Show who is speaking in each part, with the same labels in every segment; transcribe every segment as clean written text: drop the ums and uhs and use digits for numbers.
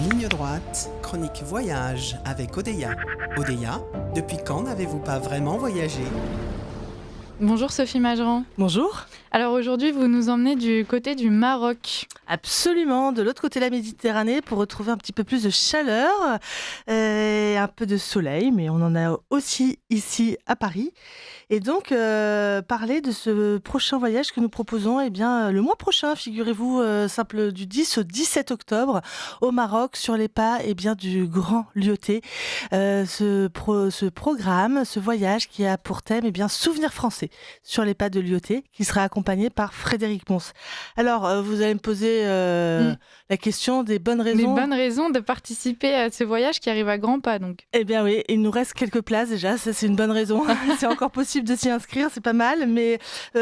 Speaker 1: Ligne droite, chronique voyage avec Odeya. Odeya, depuis quand n'avez-vous pas vraiment voyagé?
Speaker 2: Bonjour Sophie Majeran.
Speaker 3: Bonjour.
Speaker 2: Alors aujourd'hui, vous nous emmenez du côté du Maroc.
Speaker 3: Absolument, de l'autre côté de la Méditerranée pour retrouver un petit peu plus de chaleur et un peu de soleil, mais on en a aussi ici à Paris. Et donc, parler de ce prochain voyage que nous proposons, le mois prochain, figurez-vous, simple du 10 au 17 octobre, au Maroc, sur les pas du Grand Lyautey. Ce programme, ce voyage qui a pour thème Souvenirs français sur les pas de Lyautey, qui sera accompagné par Frédéric Pons. Alors, vous allez me poser la question des bonnes raisons.
Speaker 2: Des bonnes raisons de participer à ce voyage qui arrive à grands pas, donc.
Speaker 3: Eh bien oui, il nous reste quelques places déjà, ça c'est une bonne raison. C'est encore possible de s'y inscrire, c'est pas mal. Mais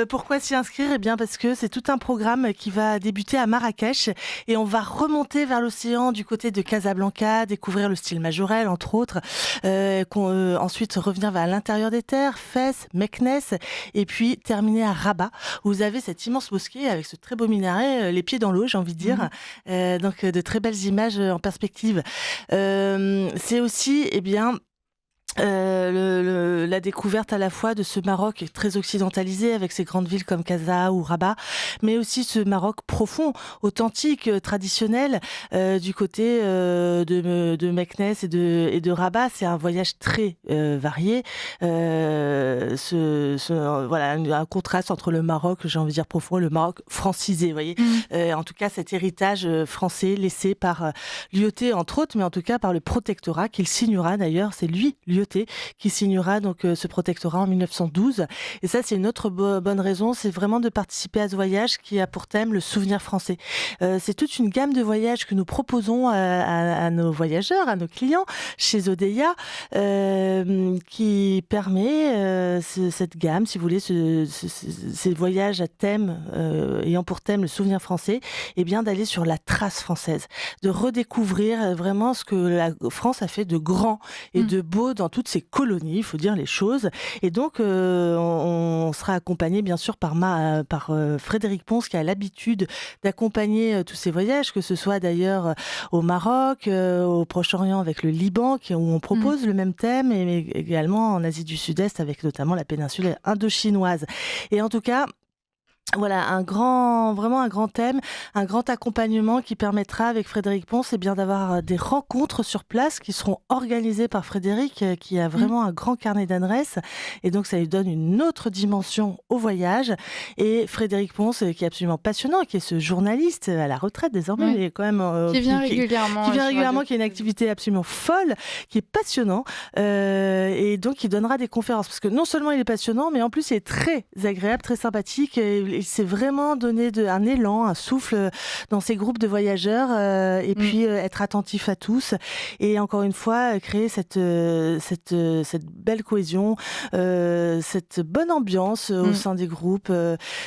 Speaker 3: pourquoi s'y inscrire? Eh bien parce que c'est tout un programme qui va débuter à Marrakech et on va remonter vers l'océan du côté de Casablanca, découvrir le style majorel entre autres, ensuite revenir vers l'intérieur des terres, Fès, Meknès, et puis terminer à Rabat, où vous avez cette immense mosquée avec ce très beau minaret, les pieds dans l'eau, j'ai envie de dire. Donc de très belles images en perspective. C'est aussi la découverte à la fois de ce Maroc très occidentalisé avec ses grandes villes comme Casa ou Rabat, mais aussi ce Maroc profond, authentique, traditionnel du côté de Meknès et de Rabat. C'est un voyage très varié. Un contraste entre le Maroc, j'ai envie de dire profond, et le Maroc francisé, vous voyez. En tout cas, cet héritage français laissé par Lyautey entre autres, mais en tout cas par le protectorat qu'il signera d'ailleurs. C'est lui, Lyautey, qui signera donc ce protectorat en 1912. Et ça, c'est une autre bonne raison, c'est vraiment de participer à ce voyage qui a pour thème le souvenir français. C'est toute une gamme de voyages que nous proposons à nos voyageurs, à nos clients chez Odeya, qui permet cette gamme, si vous voulez, ces voyages à thème, ayant pour thème le souvenir français, d'aller sur la trace française, de redécouvrir vraiment ce que la France a fait de grand et de beau dans toutes ses colonies, il faut dire les choses. Et donc, on sera accompagné, bien sûr, par Frédéric Pons, qui a l'habitude d'accompagner tous ces voyages, que ce soit d'ailleurs au Maroc, au Proche-Orient avec le Liban, où on propose le même thème, mais également en Asie du Sud-Est, avec notamment la péninsule indo-chinoise. Et en tout cas, voilà, vraiment un grand thème, un grand accompagnement qui permettra avec Frédéric Pons d'avoir des rencontres sur place qui seront organisées par Frédéric, qui a vraiment un grand carnet d'adresses, et donc ça lui donne une autre dimension au voyage. Et Frédéric Pons, qui est absolument passionnant, qui est ce journaliste à la retraite désormais, mais quand même
Speaker 2: qui vient régulièrement,
Speaker 3: qui a une activité absolument folle, qui est passionnant, et donc qui donnera des conférences, parce que non seulement il est passionnant, mais en plus il est très agréable, très sympathique, et il s'est vraiment donné un élan, un souffle dans ces groupes de voyageurs, puis être attentif à tous, et encore une fois créer cette belle cohésion, cette bonne ambiance au sein des groupes.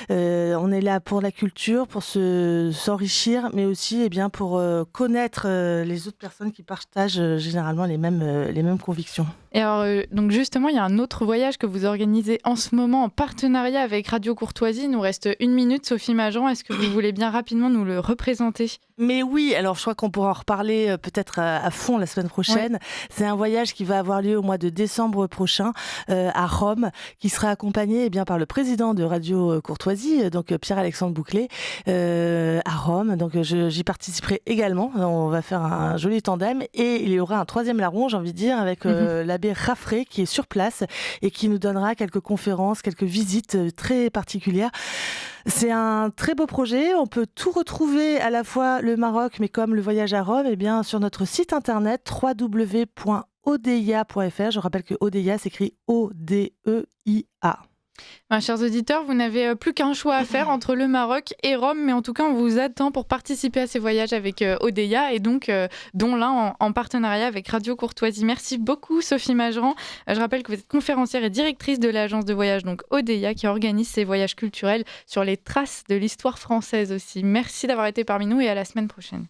Speaker 3: On est là pour la culture, pour s'enrichir, mais aussi pour connaître les autres personnes qui partagent généralement les mêmes convictions.
Speaker 2: Et alors, donc justement, il y a un autre voyage que vous organisez en ce moment en partenariat avec Radio Courtoisie. Il nous reste 1 minute. Sophie Majeran, est-ce que vous voulez bien rapidement nous le représenter?
Speaker 3: Mais oui, alors je crois qu'on pourra en reparler peut-être à fond la semaine prochaine. Ouais. C'est un voyage qui va avoir lieu au mois de décembre prochain à Rome, qui sera accompagné par le président de Radio Courtoisie, donc Pierre-Alexandre Bouclé, à Rome. Donc j'y participerai également. On va faire un joli tandem, et il y aura un troisième larron, j'ai envie de dire, avec l'abbé Raffray qui est sur place et qui nous donnera quelques conférences, quelques visites très particulières. C'est un très beau projet. On peut tout retrouver, à la fois le Maroc, mais comme le voyage à Rome, sur notre site internet www.odeya.fr. Je rappelle que Odeya s'écrit O-D-E-I-A.
Speaker 2: Chers auditeurs, vous n'avez plus qu'un choix à faire entre le Maroc et Rome, mais en tout cas, on vous attend pour participer à ces voyages avec Odeya, et donc dont l'un en partenariat avec Radio Courtoisie. Merci beaucoup, Sophie Majeran. Je rappelle que vous êtes conférencière et directrice de l'agence de voyage donc Odeya, qui organise ces voyages culturels sur les traces de l'histoire française aussi. Merci d'avoir été parmi nous, et à la semaine prochaine.